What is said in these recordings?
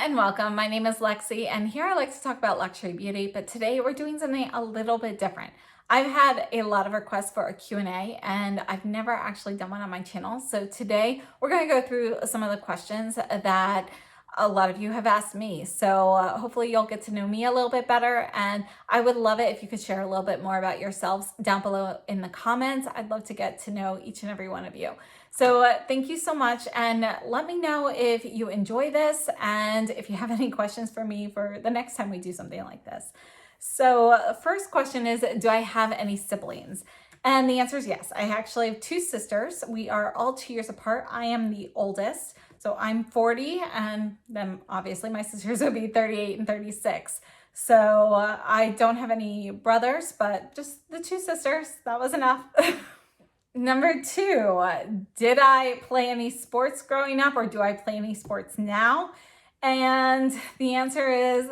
and welcome. My name is Lexi, and here I like to talk about luxury beauty, but today we're doing something a little bit different. I've had a lot of requests for a Q&A, and I've never actually done one on my channel. So today we're going to go through some of the questions that a lot of you have asked me. So hopefully you'll get to know me a little bit better, and I would love it if you could share a little bit more about yourselves down below in the comments. I'd love to get to know each and every one of you. So thank you so much, and let me know if you enjoy this and if you have any questions for me for the next time we do something like this. So first question is, do I have any siblings? And the answer is yes. I actually have two sisters. We are all 2 years apart. I am the oldest, so I'm 40, and then obviously my sisters will be 38 and 36. So I don't have any brothers, but just the two sisters. That was enough. Number two, did I play any sports growing up, or do I play any sports now? And the answer is,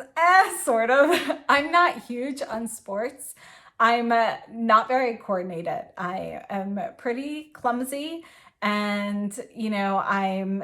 sort of. I'm not huge on sports. I'm not very coordinated. I am pretty clumsy, and I'm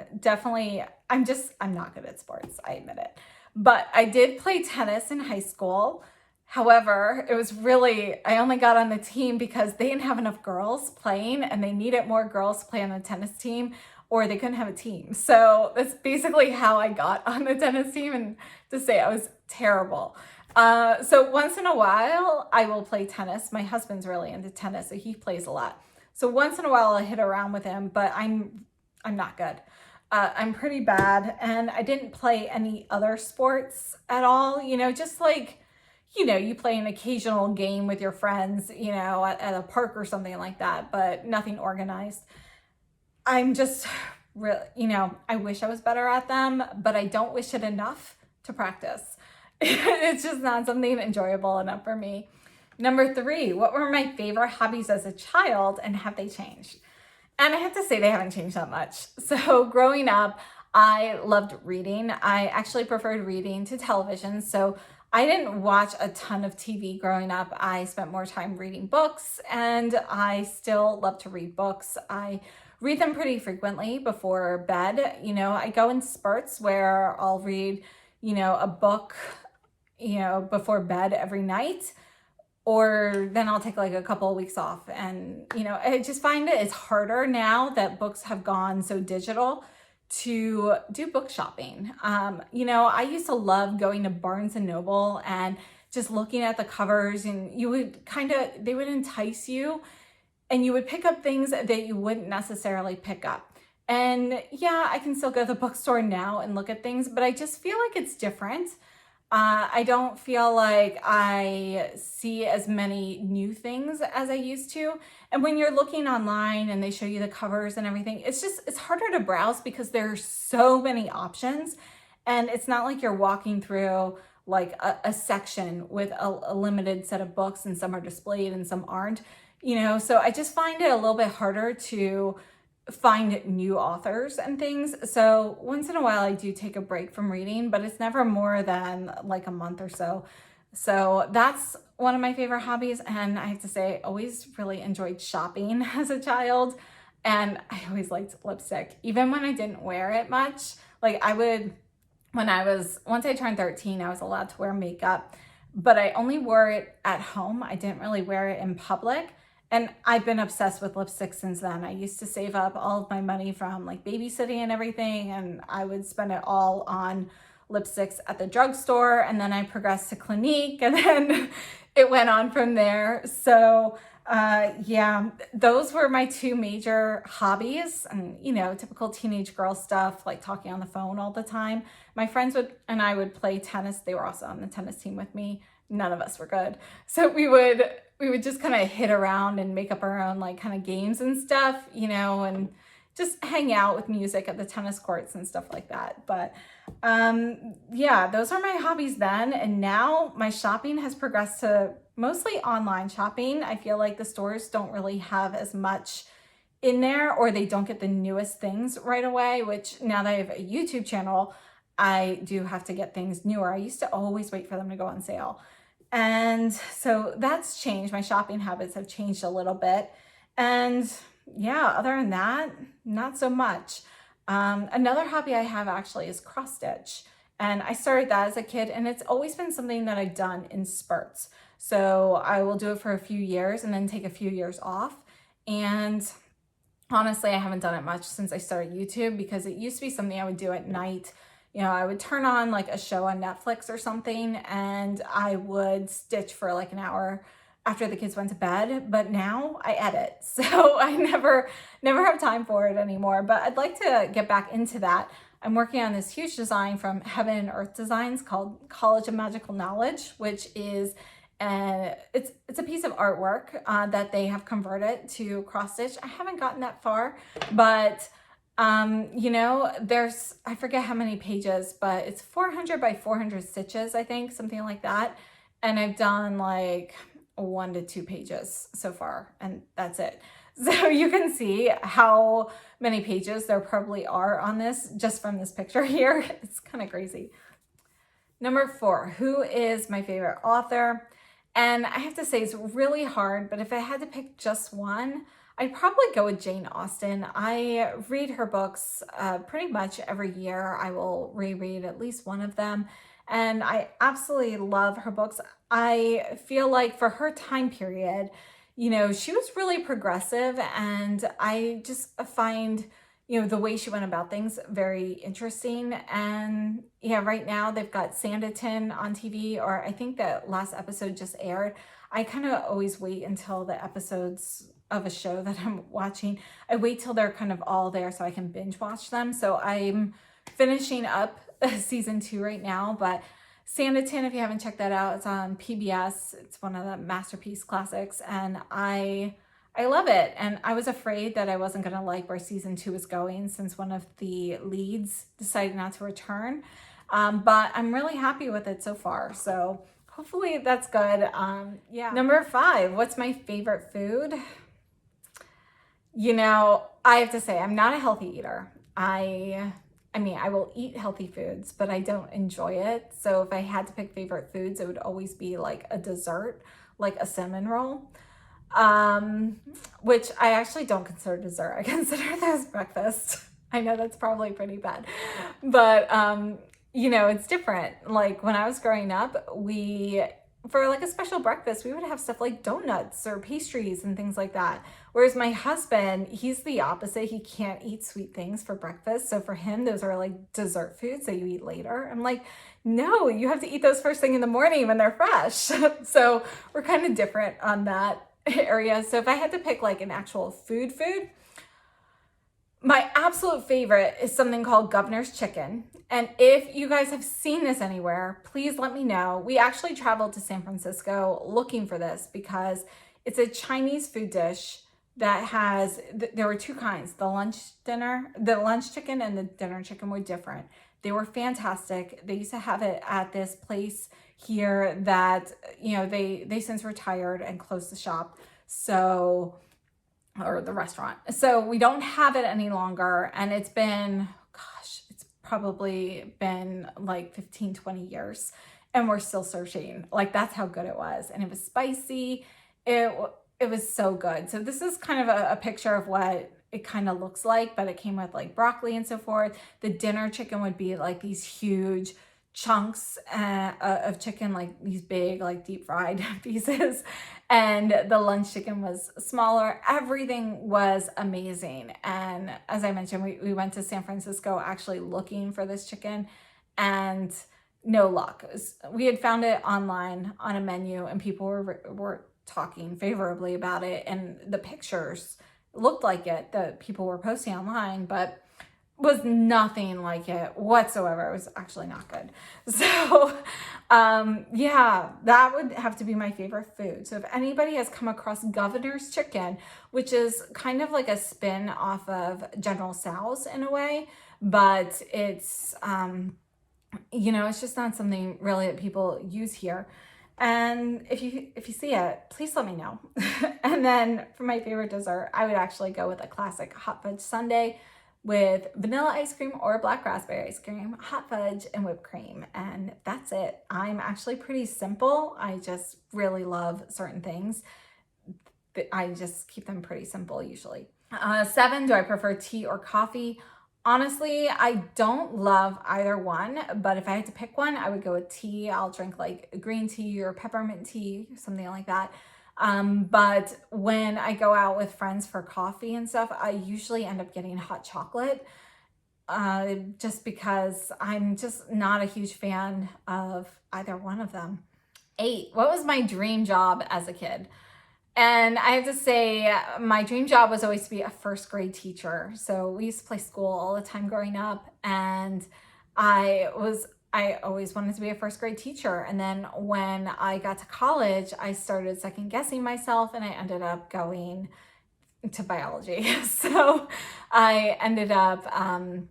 not good at sports. I admit it. But I did play tennis in high school. However, I only got on the team because they didn't have enough girls playing, and they needed more girls to play on the tennis team, or they couldn't have a team. So that's basically how I got on the tennis team, and to say I was terrible. So once in a while, I will play tennis. My husband's really into tennis, so he plays a lot. So once in a while, I hit around with him, but I'm not good. I'm pretty bad, and I didn't play any other sports at all. Just like, you play an occasional game with your friends, at a park or something like that, but nothing organized. I'm just really, I wish I was better at them, but I don't wish it enough to practice. It's just not something enjoyable enough for me. Number three, what were my favorite hobbies as a child, and have they changed? And I have to say they haven't changed that much. So growing up, I loved reading. I actually preferred reading to television. So I didn't watch a ton of TV growing up. I spent more time reading books, and I still love to read books. I read them pretty frequently before bed. I go in spurts where I'll read, a book, before bed every night, or then I'll take like a couple of weeks off. And, I just find it's harder now that books have gone so digital to do book shopping. I used to love going to Barnes and Noble and just looking at the covers, and they would entice you, and you would pick up things that you wouldn't necessarily pick up. And yeah, I can still go to the bookstore now and look at things, but I just feel like it's different. I don't feel like I see as many new things as I used to. And when you're looking online and they show you the covers and everything, it's harder to browse because there's so many options. And it's not like you're walking through like a section with a limited set of books, and some are displayed and some aren't, so I just find it a little bit harder to find new authors and things. So once in a while I do take a break from reading, but it's never more than like a month or so. So that's one of my favorite hobbies. And I have to say, I always really enjoyed shopping as a child. And I always liked lipstick, even when I didn't wear it much. Like once I turned 13, I was allowed to wear makeup, but I only wore it at home. I didn't really wear it in public. And I've been obsessed with lipstick since then. I used to save up all of my money from like babysitting and everything, and I would spend it all on lipsticks at the drugstore, and then I progressed to Clinique, and then it went on from there. So yeah, those were my two major hobbies, and typical teenage girl stuff, like talking on the phone all the time. My friends and I would play tennis. They were also on the tennis team with me. None of us were good. So we would just kind of hit around and make up our own like kind of games and stuff, and just hang out with music at the tennis courts and stuff like that. But yeah, those are my hobbies then. And now my shopping has progressed to mostly online shopping. I feel like the stores don't really have as much in there, or they don't get the newest things right away, which now that I have a YouTube channel, I do have to get things newer. I used to always wait for them to go on sale. And so that's changed. My shopping habits have changed a little bit. And yeah, other than that, not so much. Another hobby I have actually is cross stitch. And I started that as a kid, and it's always been something that I've done in spurts. So I will do it for a few years and then take a few years off. And honestly, I haven't done it much since I started YouTube, because it used to be something I would do at night. You know, I would turn on like a show on Netflix or something, and I would stitch for like an hour after the kids went to bed. But now I edit, so I never have time for it anymore. But I'd like to get back into that. I'm working on this huge design from Heaven and Earth Designs called College of Magical Knowledge, which is it's a piece of artwork that they have converted to cross stitch. I haven't gotten that far, but you know, I forget how many pages, but it's 400 by 400 stitches, I think, something like that. And I've done like 1 to 2 pages so far, and that's it. So you can see how many pages there probably are on this just from this picture here. It's kind of crazy. Number 4, who is my favorite author? And I have to say it's really hard, but if I had to pick just one, I'd probably go with Jane Austen. I read her books pretty much every year. I will reread at least one of them, and I absolutely love her books. I feel like for her time period, you know, she was really progressive, and I just find, you know, the way she went about things very interesting. And yeah, right now they've got Sanditon on TV, or I think that last episode just aired. I kind of always wait until the episodes of a show that I'm watching, I wait till they're kind of all there so I can binge watch them. So I'm finishing up season 2 right now, but Sanditon, if you haven't checked that out, it's on PBS. It's one of the masterpiece classics, and I love it. And I was afraid that I wasn't going to like where season 2 was going, since one of the leads decided not to return. But I'm really happy with it so far. So hopefully that's good. Yeah. Number 5, what's my favorite food? You know, I have to say, I'm not a healthy eater. I mean, I will eat healthy foods, but I don't enjoy it. So if I had to pick favorite foods, it would always be like a dessert, like a cinnamon roll, which I actually don't consider dessert. I consider that as breakfast. I know that's probably pretty bad, but you know, it's different. Like when I was growing up, for like a special breakfast, we would have stuff like donuts or pastries and things like that. Whereas my husband, he's the opposite. He can't eat sweet things for breakfast. So for him, those are like dessert foods that you eat later. I'm like, no, you have to eat those first thing in the morning when they're fresh. So we're kind of different on that area. So if I had to pick like an actual food, my absolute favorite is something called Governor's Chicken. And if you guys have seen this anywhere, please let me know. We actually traveled to San Francisco looking for this because it's a Chinese food dish that has, there were 2 kinds, the lunch chicken and the dinner chicken were different. They were fantastic. They used to have it at this place here that, you know, they since retired and closed the shop. So, or the restaurant. So we don't have it any longer. And it's been, gosh, it's probably been like 15, 20 years. And we're still searching. Like, that's how good it was. And it was spicy. It was so good. So this is kind of a picture of what it kind of looks like, but it came with like broccoli and so forth. The dinner chicken would be like these huge chunks of chicken, like these big, like deep fried pieces. And the lunch chicken was smaller. Everything was amazing. And as I mentioned, we went to San Francisco actually looking for this chicken, and no luck. We had found it online on a menu, and people were talking favorably about it, and the pictures looked like it that people were posting online, but was nothing like it whatsoever. It was actually not good. So yeah, that would have to be my favorite food. So if anybody has come across Governor's Chicken, which is kind of like a spin off of General Tso's in a way, but it's you know, it's just not something really that people use here. And if you see it, please let me know. And then for my favorite dessert, I would actually go with a classic hot fudge sundae with vanilla ice cream or black raspberry ice cream, hot fudge, and whipped cream. And that's it. I'm actually pretty simple. I just really love certain things. I just keep them pretty simple usually. 7, do I prefer tea or coffee? Honestly, I don't love either one, but if I had to pick one, I would go with tea. I'll drink like green tea or peppermint tea, something like that. But when I go out with friends for coffee and stuff, I usually end up getting hot chocolate, just because I'm just not a huge fan of either one of them. 8. What was my dream job as a kid? And I have to say, my dream job was always to be a first grade teacher. So we used to play school all the time growing up, and I always wanted to be a first grade teacher. And then when I got to college, I started second guessing myself, and I ended up going to biology. So I ended up, kind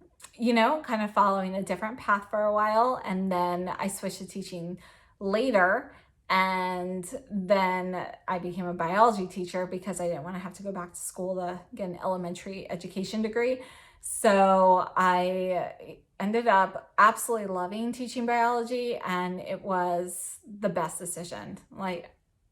of following a different path for a while. And then I switched to teaching later. And then I became a biology teacher because I didn't want to have to go back to school to get an elementary education degree. So I ended up absolutely loving teaching biology, and it was the best decision. Like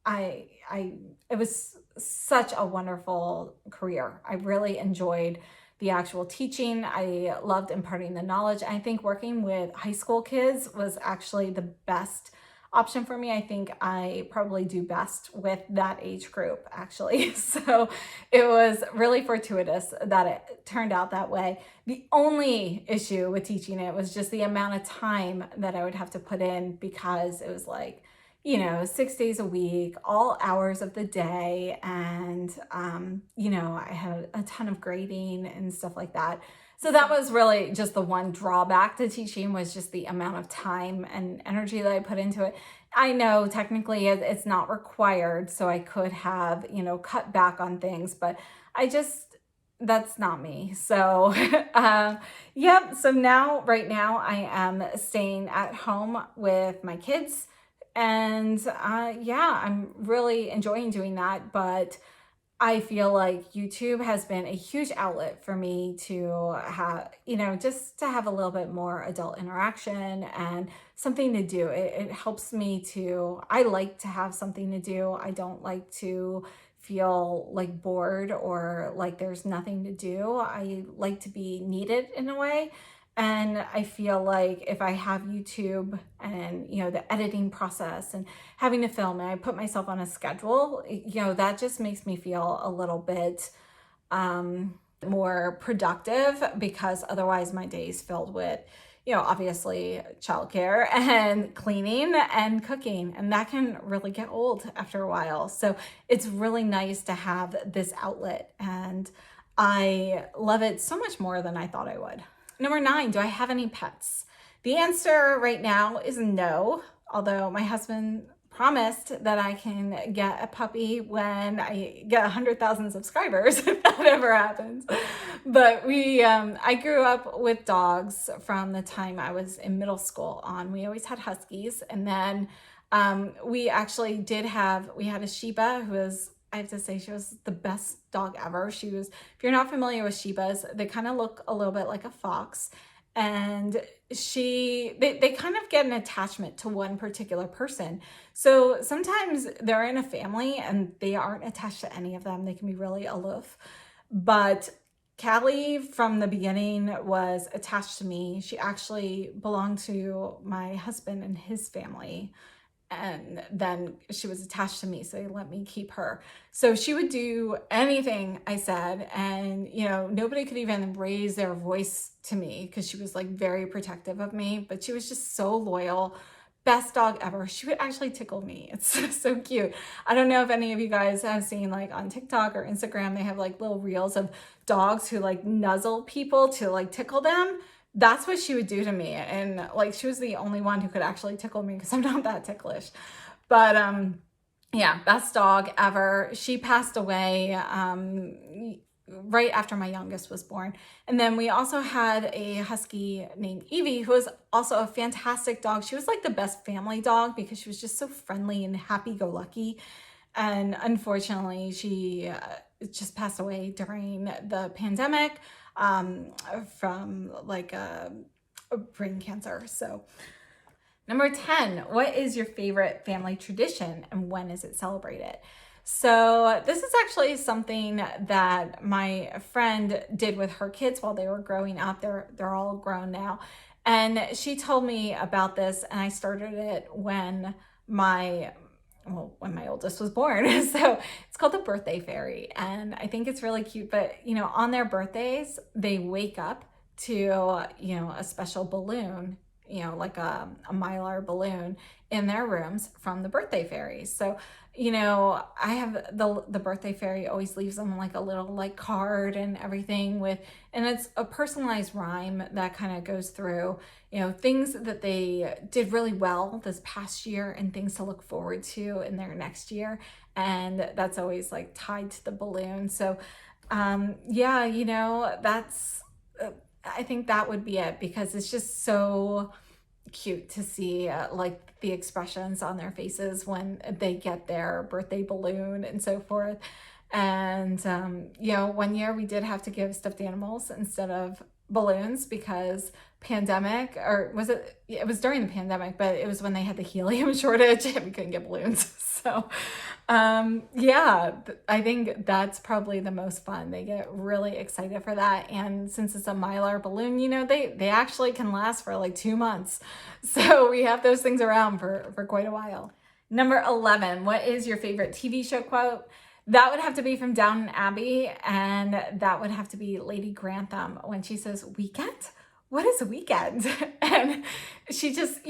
it was such a wonderful career. I really enjoyed the actual teaching. I loved imparting the knowledge. I think working with high school kids was actually the best option for me. I think I probably do best with that age group, actually. So it was really fortuitous that it turned out that way. The only issue with teaching it was just the amount of time that I would have to put in, because it was like, 6 days a week, all hours of the day. And, I had a ton of grading and stuff like that. So that was really just the one drawback to teaching, was just the amount of time and energy that I put into it. I know technically it's not required, so I could have, cut back on things, but that's not me. So, yep. So right now I am staying at home with my kids, and yeah, I'm really enjoying doing that. But I feel like YouTube has been a huge outlet for me to have, just to have a little bit more adult interaction and something to do. It helps me I like to have something to do. I don't like to feel like bored or like there's nothing to do. I like to be needed in a way. And I feel like if I have YouTube and, the editing process and having to film, and I put myself on a schedule, that just makes me feel a little bit more productive, because otherwise my day is filled with, obviously childcare and cleaning and cooking, and that can really get old after a while. So it's really nice to have this outlet, and I love it so much more than I thought I would. Number 9, do I have any pets? The answer right now is no, although my husband promised that I can get a puppy when I get 100,000 subscribers, if that ever happens. But I grew up with dogs from the time I was in middle school on. We always had huskies. And then we had a Shiba who was, I have to say, she was the best dog ever. If you're not familiar with Shibas, they kind of look a little bit like a fox. And they kind of get an attachment to one particular person. So sometimes they're in a family and they aren't attached to any of them. They can be really aloof. But Callie from the beginning was attached to me. She actually belonged to my husband and his family. And then she was attached to me, so they let me keep her. So she would do anything I said, and nobody could even raise their voice to me because she was like very protective of me, but she was just so loyal. Best dog ever. She would actually tickle me. It's so cute. I don't know if any of you guys have seen, like on TikTok or Instagram, they have like little reels of dogs who like nuzzle people to like tickle them. That's what she would do to me. And like, she was the only one who could actually tickle me because I'm not that ticklish. But yeah, best dog ever. She passed away right after my youngest was born. And then we also had a husky named Evie, who was also a fantastic dog. She was like the best family dog because she was just so friendly and happy-go-lucky. And unfortunately, she just passed away during the pandemic from like a brain cancer. So number 10, what is your favorite family tradition and when is it celebrated? So this is actually something that my friend did with her kids while they were growing up. They're all grown now. And she told me about this, and I started it my when my oldest was born. So it's called the birthday fairy, and I think it's really cute. But on their birthdays, they wake up to a special balloon, like a mylar balloon in their rooms from the birthday fairy. So I have the birthday fairy always leaves them like a little like card and everything and it's a personalized rhyme that kind of goes through, things that they did really well this past year and things to look forward to in their next year. And that's always like tied to the balloon. So, yeah, that's, I think that would be it, because it's just so cute to see like the expressions on their faces when they get their birthday balloon and so forth. And one year we did have to give stuffed animals instead of balloons because pandemic, or was it was during the pandemic, but it was when they had the helium shortage and we couldn't get balloons. So yeah, I think that's probably the most fun. They get really excited for that. And since it's a mylar balloon, they actually can last for like 2 months. So we have those things around for quite a while. Number 11, what is your favorite TV show quote? That would have to be from Downton Abbey, and that would have to be Lady Grantham when she says, "Weekend? What is a weekend?" And she just,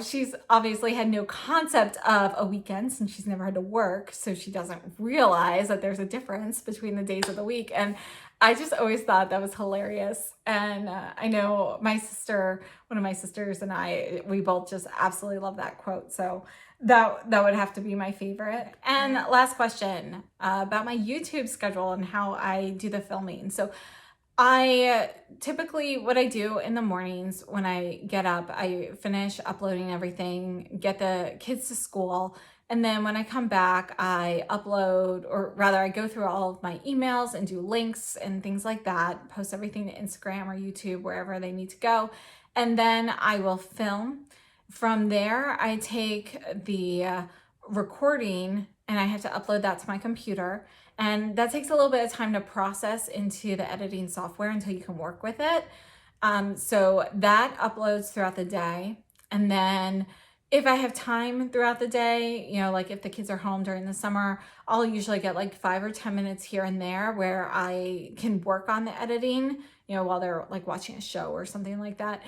she's obviously had no concept of a weekend since she's never had to work. So she doesn't realize that there's a difference between the days of the week. And I just always thought that was hilarious. And I know one of my sisters and I, we both just absolutely love that quote. So that would have to be my favorite. And last question about my YouTube schedule and how I do the filming. So I typically, what I do in the mornings when I get up, I finish uploading everything, get the kids to school, and then when I come back, I upload, or rather I go through all of my emails and do links and things like that, post everything to Instagram or YouTube, wherever they need to go. And then I will film. From there, I take the recording and I have to upload that to my computer. And that takes a little bit of time to process into the editing software until you can work with it. So that uploads throughout the day. And then if I have time throughout the day, like if the kids are home during the summer, I'll usually get like 5 or 10 minutes here and there where I can work on the editing, while they're like watching a show or something like that.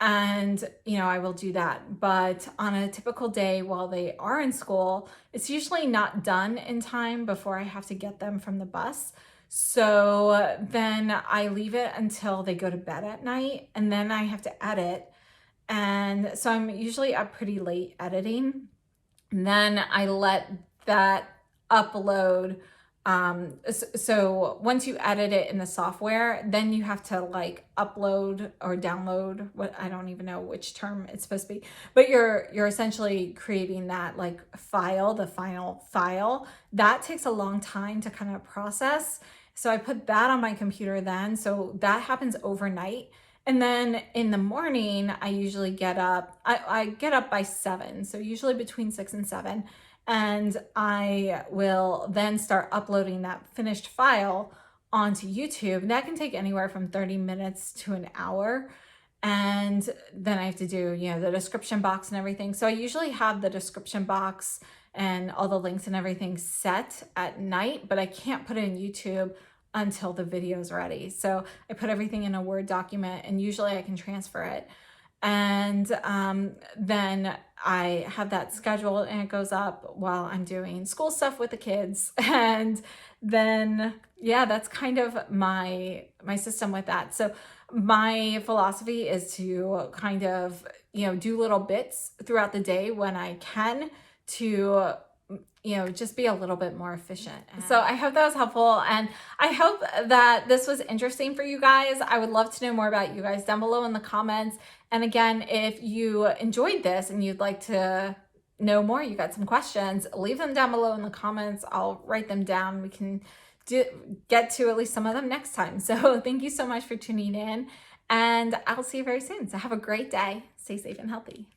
And, I will do that. But on a typical day while they are in school, it's usually not done in time before I have to get them from the bus. So then I leave it until they go to bed at night, and then I have to edit. And so I'm usually up pretty late editing. And then I let that upload. So once you edit it in the software, then you have to like upload or download, what, I don't even know which term it's supposed to be, but you're essentially creating that like file, the final file. That takes a long time to kind of process. So I put that on my computer then. So that happens overnight. And then in the morning, I usually get up, I get up by 7. So usually between 6 and 7. And I will then start uploading that finished file onto YouTube. That can take anywhere from 30 minutes to an hour. And then I have to do, the description box and everything. So I usually have the description box and all the links and everything set at night, but I can't put it in YouTube until the video's ready. So I put everything in a Word document, and usually I can transfer it. And then I have that scheduled, and it goes up while I'm doing school stuff with the kids. And then, yeah, that's kind of my system with that. So my philosophy is to kind of, do little bits throughout the day when I can to just be a little bit more efficient. So I hope that was helpful, and I hope that this was interesting for you guys. I would love to know more about you guys down below in the comments. And again, if you enjoyed this and you'd like to know more, you got some questions, leave them down below in the comments. I'll write them down. We can get to at least some of them next time. So thank you so much for tuning in, and I'll see you very soon. So have a great day. Stay safe and healthy.